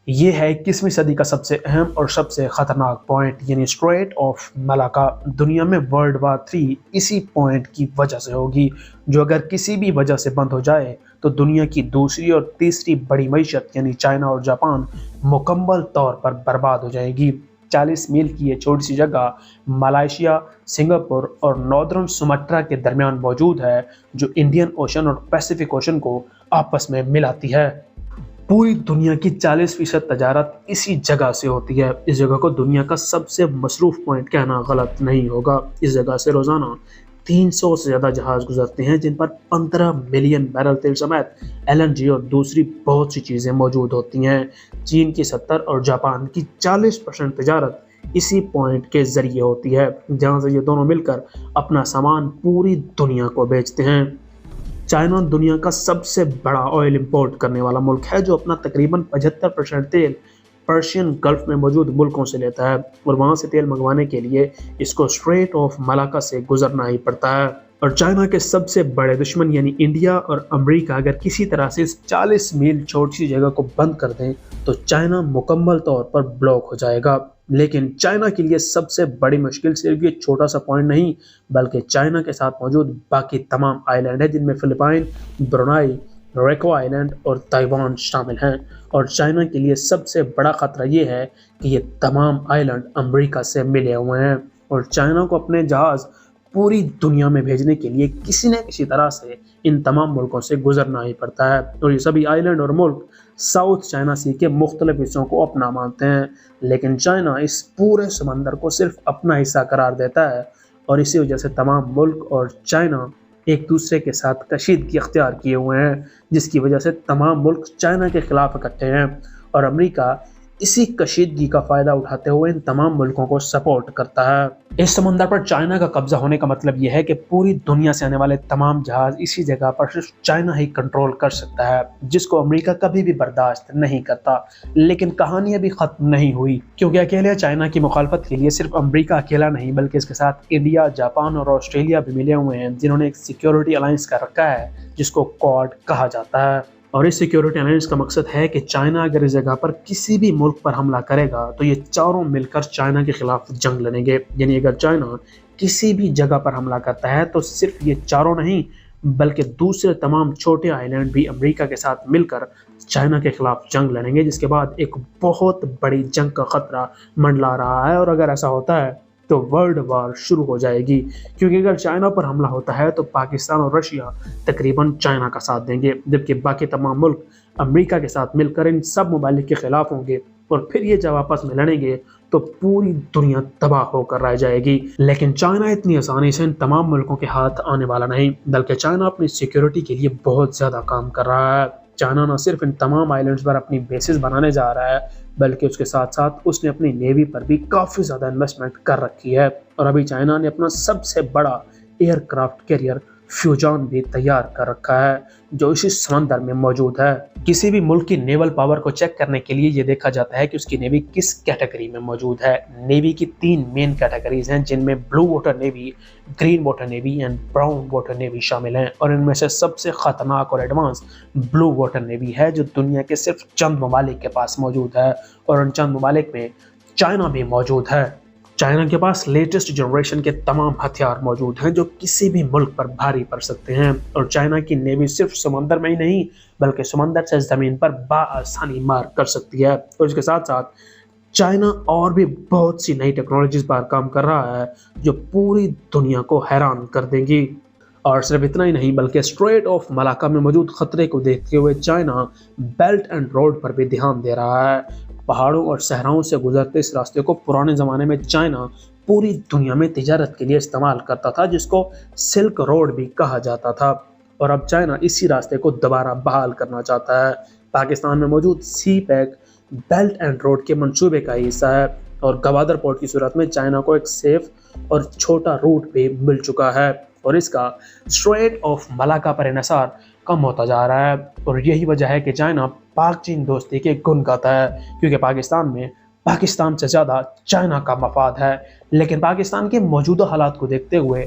یہ ہے 21ویں صدی کا سب سے اہم اور سب سے خطرناک پوائنٹ، یعنی اسٹریٹ آف ملاکا۔ دنیا میں ورلڈ وار 3 اسی پوائنٹ کی وجہ سے ہوگی، جو اگر کسی بھی وجہ سے بند ہو جائے تو دنیا کی دوسری اور تیسری بڑی معیشت یعنی چائنا اور جاپان مکمل طور پر برباد ہو جائے گی۔ 40 میل کی یہ چھوٹی سی جگہ ملائیشیا، سنگاپور اور ناردرن سمٹرا کے درمیان موجود ہے، جو انڈین اوشن اور پیسیفک اوشن کو آپس میں ملاتی ہے۔ پوری دنیا کی 40% تجارت اسی جگہ سے ہوتی ہے۔ اس جگہ کو دنیا کا سب سے مصروف پوائنٹ کہنا غلط نہیں ہوگا۔ اس جگہ سے روزانہ 300 سے زیادہ جہاز گزرتے ہیں، جن پر 15 ملین بیرل تیل سمیت LNG اور دوسری بہت سی چیزیں موجود ہوتی ہیں۔ چین کی 70 اور جاپان کی 40% تجارت اسی پوائنٹ کے ذریعے ہوتی ہے، جہاں سے یہ دونوں مل کر اپنا سامان پوری دنیا کو بیچتے ہیں۔ چائنا دنیا کا سب سے بڑا آئل امپورٹ کرنے والا ملک ہے، جو اپنا تقریباً 75% تیل پرشین گلف میں موجود ملکوں سے لیتا ہے، اور وہاں سے تیل منگوانے کے لیے اس کو اسٹریٹ آف ملاکا سے گزرنا ہی پڑتا ہے۔ اور چائنا کے سب سے بڑے دشمن یعنی انڈیا اور امریکہ اگر کسی طرح سے اس 40 میل چھوٹی سی جگہ کو بند کر دیں تو چائنا مکمل طور پر بلاک ہو جائے گا۔ لیکن چائنا کے لیے سب سے بڑی مشکل صرف یہ چھوٹا سا پوائنٹ نہیں، بلکہ چائنا کے ساتھ موجود باقی تمام آئی لینڈ ہیں، جن میں فلپائن، برونائی، ریکو آئی لینڈ اور تائیوان شامل ہیں۔ اور چائنا کے لیے سب سے بڑا خطرہ یہ ہے کہ یہ تمام آئی لینڈ امریکہ سے ملے ہوئے ہیں، اور چائنا کو اپنے جہاز پوری دنیا میں بھیجنے کے لیے کسی نہ کسی طرح سے ان تمام ملکوں سے گزرنا ہی پڑتا ہے۔ اور یہ سبھی آئی لینڈ اور ملک ساؤتھ چائنا سی کے مختلف حصوں کو اپنا مانتے ہیں، لیکن چائنا اس پورے سمندر کو صرف اپنا حصہ قرار دیتا ہے، اور اسی وجہ سے تمام ملک اور چائنا ایک دوسرے کے ساتھ کشیدگی اختیار کیے ہوئے ہیں، جس کی وجہ سے تمام ملک چائنا کے خلاف اکٹھے ہیں، اور امریکہ اسی کشیدگی کا فائدہ اٹھاتے ہوئے ان تمام ملکوں کو سپورٹ کرتا ہے۔ اس سمندر پر چائنا کا قبضہ ہونے کا مطلب یہ ہے کہ پوری دنیا سے آنے والے تمام جہاز اسی جگہ پر صرف چائنا ہی کنٹرول کر سکتا ہے، جس کو امریکہ کبھی بھی برداشت نہیں کرتا۔ لیکن کہانی ابھی ختم نہیں ہوئی، کیونکہ اکیلے چائنا کی مخالفت کے لیے صرف امریکہ اکیلا نہیں، بلکہ اس کے ساتھ انڈیا، جاپان اور آسٹریلیا بھی ملے ہوئے ہیں، جنہوں نے ایک سیکیورٹی الائنس کا رکھا ہے جس کو کوڈ کہا جاتا ہے۔ اور اس سیکیورٹی الائنس کا مقصد ہے کہ چائنا اگر اس جگہ پر کسی بھی ملک پر حملہ کرے گا تو یہ چاروں مل کر چائنا کے خلاف جنگ لڑیں گے۔ یعنی اگر چائنا کسی بھی جگہ پر حملہ کرتا ہے تو صرف یہ چاروں نہیں، بلکہ دوسرے تمام چھوٹے آئی لینڈ بھی امریکہ کے ساتھ مل کر چائنا کے خلاف جنگ لڑیں گے، جس کے بعد ایک بہت بڑی جنگ کا خطرہ منڈلا رہا ہے۔ اور اگر ایسا ہوتا ہے تو ورلڈ وار شروع ہو جائے گی، کیونکہ اگر چائنا پر حملہ ہوتا ہے تو پاکستان اور رشیا تقریباً چائنا کا ساتھ دیں گے، جبکہ باقی تمام ملک امریکہ کے ساتھ مل کر ان سب ممالک کے خلاف ہوں گے، اور پھر یہ جب آپس میں لڑیں گے تو پوری دنیا تباہ ہو کر رہ جائے گی۔ لیکن چائنا اتنی آسانی سے ان تمام ملکوں کے ہاتھ آنے والا نہیں، بلکہ چائنا اپنی سیکیورٹی کے لیے بہت زیادہ کام کر رہا ہے۔ چائنا نہ صرف ان تمام آئی لینڈز پر اپنی بیسز بنانے جا رہا ہے، بلکہ اس کے ساتھ ساتھ اس نے اپنی نیوی پر بھی کافی زیادہ انویسٹمنٹ کر رکھی ہے، اور ابھی چائنا نے اپنا سب سے بڑا ایئر کرافٹ کیریئر فیوجان بھی تیار کر رکھا ہے، جو اسی سمندر میں موجود ہے۔ کسی بھی ملک کی نیول پاور کو چیک کرنے کے لیے یہ دیکھا جاتا ہے کہ اس کی نیوی کس کیٹیگری میں موجود ہے۔ نیوی کی 3 مین کیٹیگریز ہیں، جن میں blue water navy, green water navy and brown water navy شامل ہیں، اور ان میں سے سب سے خطرناک اور ایڈوانس بلو واٹر نیوی ہے، جو دنیا کے صرف چند ممالک کے پاس موجود ہے، اور ان چند ممالک میں چائنا بھی موجود ہے۔ چائنا کے پاس لیٹسٹ جنریشن کے تمام ہتھیار موجود ہیں جو کسی بھی ملک پر بھاری پڑ سکتے ہیں، اور چائنا کی نیوی صرف سمندر میں ہی نہیں بلکہ سمندر سے زمین پر بآسانی مار کر سکتی ہے۔ اور اس کے ساتھ ساتھ چائنا اور بھی بہت سی نئی ٹیکنالوجیز پر کام کر رہا ہے جو پوری دنیا کو حیران کر دیں گی۔ اور صرف اتنا ہی نہیں، بلکہ اسٹریٹ آف ملاکا میں موجود خطرے کو دیکھتے ہوئے چائنا بیلٹ اینڈ روڈ پر بھی دھیان دے رہا ہے۔ پہاڑوں اور صحراؤں سے گزرتے اس راستے کو پرانے زمانے میں چائنا پوری دنیا میں تجارت کے لیے استعمال کرتا تھا، جس کو سلک روڈ بھی کہا جاتا تھا، اور اب چائنا اسی راستے کو دوبارہ بحال کرنا چاہتا ہے۔ پاکستان میں موجود سی پیک بیلٹ اینڈ روڈ کے منصوبے کا حصہ ہے، اور گوادر پورٹ کی صورت میں چائنا کو ایک سیف اور چھوٹا روٹ بھی مل چکا ہے، اور اس کا اسٹریٹ آف ملاکا پر انحصار کم ہوتا جا رہا ہے۔ اور یہی وجہ ہے کہ چائنا پاک چین دوستی کے گن گاتا ہے، کیونکہ پاکستان میں پاکستان سے زیادہ چائنا کا مفاد ہے۔ لیکن پاکستان کے موجودہ حالات کو دیکھتے ہوئے